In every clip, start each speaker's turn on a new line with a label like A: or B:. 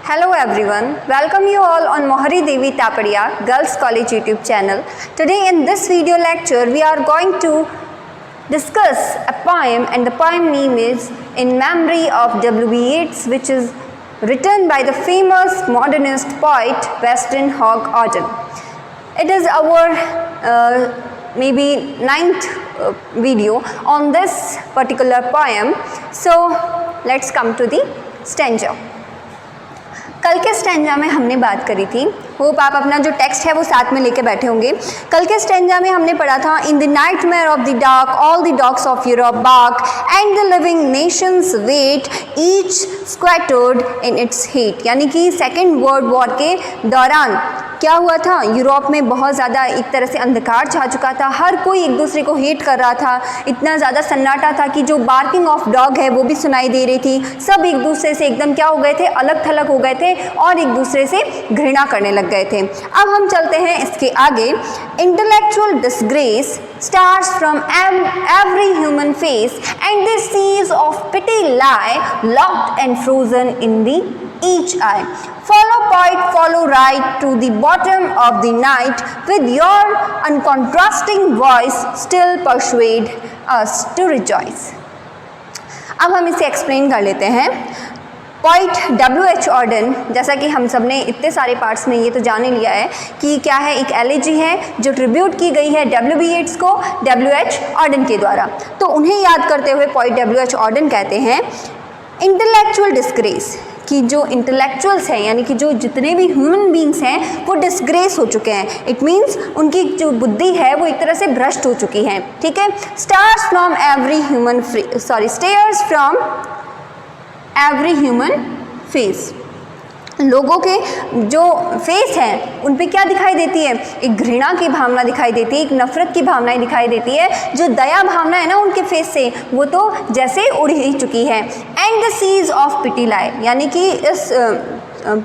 A: Hello everyone, welcome you all on Mohari Devi Tapadia Girls College YouTube channel. Today in this video lecture we are going to discuss a poem, and the poem name is In Memory of W.B. Yeats, which is written by the famous modernist poet Weston Hogg Auden. It is our maybe 9th video on this particular poem. So let's come to the stanza. कल के stanza में हमने बात करी थी, hope आप अपना जो टेक्स्ट है वो साथ में लेके बैठे होंगे। कल के स्टैंजा में हमने पढ़ा था in the nightmare of the dark all the dogs of Europe bark and the living nations wait each sequestered in its hate. यानी कि सेकेंड वर्ल्ड वॉर के दौरान क्या हुआ था, यूरोप में बहुत ज़्यादा एक तरह से अंधकार छा चुका था, हर कोई एक दूसरे को हेट कर रहा था, इतना ज़्यादा सन्नाटा था कि जो बार्किंग ऑफ डॉग है वो भी सुनाई दे रही थी। सब एक दूसरे से एकदम क्या हो गए थे, अलग थलग हो गए थे और एक दूसरे से घृणा करने लग गए थे। अब हम चलते हैं इसके आगे। Intellectual disgrace stars from every human face and the seas of pity lie locked and frozen in the each eye. Follow poet, follow right to the bottom of the night with your uncontrasting voice still persuade us to rejoice. अब हम इसे explain कर लेते हैं। Poet W.H. Orton, जैसा कि हम सब ने इतने सारे पार्ट्स में ये तो जान ही लिया है कि क्या है, एक एलेजी है जो ट्रिब्यूट की गई है W.B. येट्स को W.H. ऑर्डन के द्वारा। तो उन्हें याद करते हुए पोइट W.H. ऑर्डन कहते हैं इंटेलेक्चुअल डिस्ग्रेस, कि जो इंटेलेक्चुअल्स हैं यानी कि जो जितने भी ह्यूमन बींग्स हैं वो डिस्ग्रेस हो चुके हैं। इट मीन्स उनकी जो बुद्धि है वो एक तरह से भ्रष्ट हो चुकी है। ठीक है। Stairs from every human face, लोगों के जो फेस हैं उन पे क्या दिखाई देती है, एक घृणा की भावना दिखाई देती है, एक नफरत की भावनाएं दिखाई देती है। जो दया भावना है ना उनके फेस से वो तो जैसे उड़ ही चुकी है। And the seas of pity lie, यानी कि इस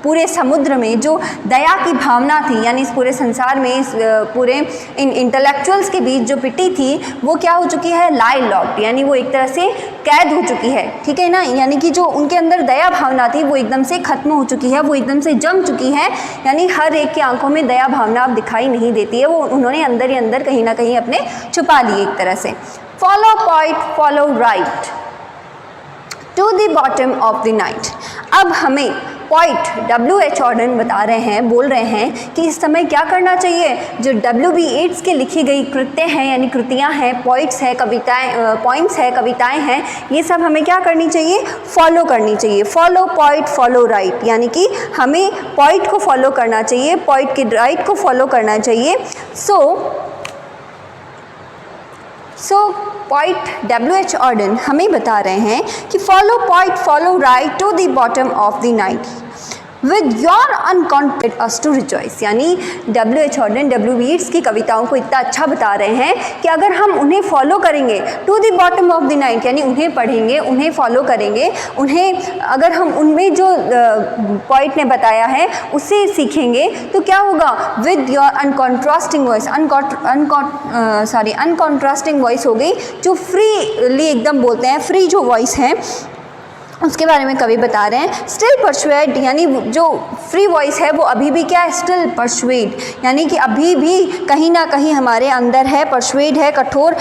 A: पूरे समुद्र में जो दया की भावना थी, यानी इस पूरे संसार में इस पूरे इन इंटेलेक्चुअल्स के बीच जो पिटी थी वो क्या हो चुकी है, लाई लॉक्ड, यानी वो एक तरह से कैद हो चुकी है। ठीक है ना। यानी कि जो उनके अंदर दया भावना थी वो एकदम से ख़त्म हो चुकी है, वो एकदम से जम चुकी है। यानी हर एक की आंखों में दया भावना अब दिखाई नहीं देती है, वो उन्होंने अंदर ही अंदर कहीं ना कहीं अपने छुपा लिए एक तरह से। Follow point, follow right to the bottom of the night. अब हमें पोइट W.H. ऑर्डन बता रहे हैं, बोल रहे हैं कि इस समय क्या करना चाहिए। जो W.B. येट्स के लिखी गई कृत्य हैं यानी कृतियां हैं, पोइट्स है, कविताएं, पोइम्स है, कविताएं हैं, ये सब हमें क्या करनी चाहिए, फॉलो करनी चाहिए। फॉलो पॉइट, फॉलो राइट, यानी कि हमें पोइट को फॉलो करना चाहिए, पोइट के राइट को फॉलो करना चाहिए। सो पोइट W.H. ऑर्डन हमें बता रहे हैं कि follow poet, follow right to the bottom of the night with your unconstraining us to rejoice. यानी W.H. Orton W.B. येट्स की कविताओं को इतना अच्छा बता रहे हैं कि अगर हम उन्हें फॉलो करेंगे to the bottom of the night, यानी उन्हें पढ़ेंगे, उन्हें फॉलो करेंगे, उन्हें अगर हम उनमें जो पोइट ने बताया है उसे सीखेंगे तो क्या होगा, विद योर अनकॉन्ट्रास्टिंग वॉइस, अनकॉन्ट्रास्टिंग वॉइस हो गई, जो फ्रीली एकदम बोलते हैं, फ्री जो वॉइस है उसके बारे में कवि बता रहे हैं। स्टिल परसुएड, यानी जो फ्री वॉइस है वो अभी भी क्या है, स्टिल परसुएड, यानी कि अभी भी कहीं ना कहीं हमारे अंदर है, परसुएड है, कठोर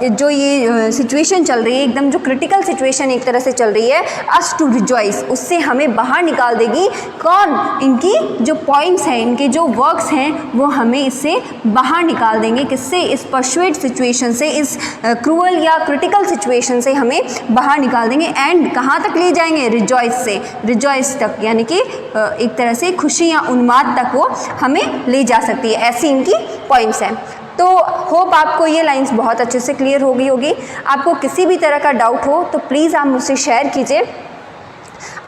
A: जो ये सिचुएशन चल रही है, एकदम जो क्रिटिकल सिचुएशन एक तरह से चल रही है, अस टू रिजॉइस, उससे हमें बाहर निकाल देगी। कौन, इनकी जो पॉइंट्स हैं, इनके जो वर्क्स हैं वो हमें इससे बाहर निकाल देंगे। किससे, इस परसुएड सिचुएशन से, इस क्रूअल या क्रिटिकल सिचुएशन से हमें बाहर निकाल देंगे। एंड कहाँ तक ले जाएंगे, रिजॉइस से, रिजॉइस तक, यानी कि एक तरह से खुशी या उन्माद तक वो हमें ले जा सकती है। ऐसी इनकी पॉइंट्स हैं। तो होप आपको ये लाइंस बहुत अच्छे से क्लियर हो गई होगी। आपको किसी भी तरह का डाउट हो तो प्लीज़ आप मुझसे शेयर कीजिए।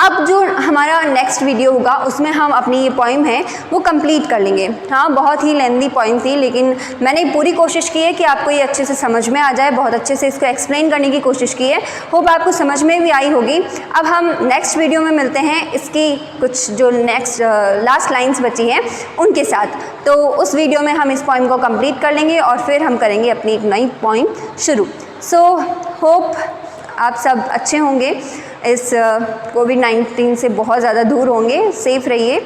A: अब जो हमारा नेक्स्ट वीडियो होगा उसमें हम अपनी ये पोइम है वो कंप्लीट कर लेंगे। हाँ, बहुत ही लेंदी पोइम थी, लेकिन मैंने पूरी कोशिश की है कि आपको ये अच्छे से समझ में आ जाए, बहुत अच्छे से इसको एक्सप्लेन करने की कोशिश की है। होप आपको समझ में भी आई होगी। अब हम नेक्स्ट वीडियो में मिलते हैं इसकी कुछ जो नेक्स्ट लास्ट लाइन्स बची हैं उनके साथ। तो उस वीडियो में हम इस पोइम को कंप्लीट कर लेंगे और फिर हम करेंगे अपनी एक नई पोइम शुरू। सो होप आप सब अच्छे होंगे। इस कोविड-19 से बहुत ज़्यादा दूर होंगे। सेफ़ रहिए।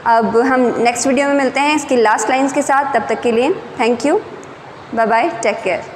A: अब हम नेक्स्ट वीडियो में मिलते हैं इसकी लास्ट लाइन्स के साथ। तब तक के लिए thank you, bye bye, take care.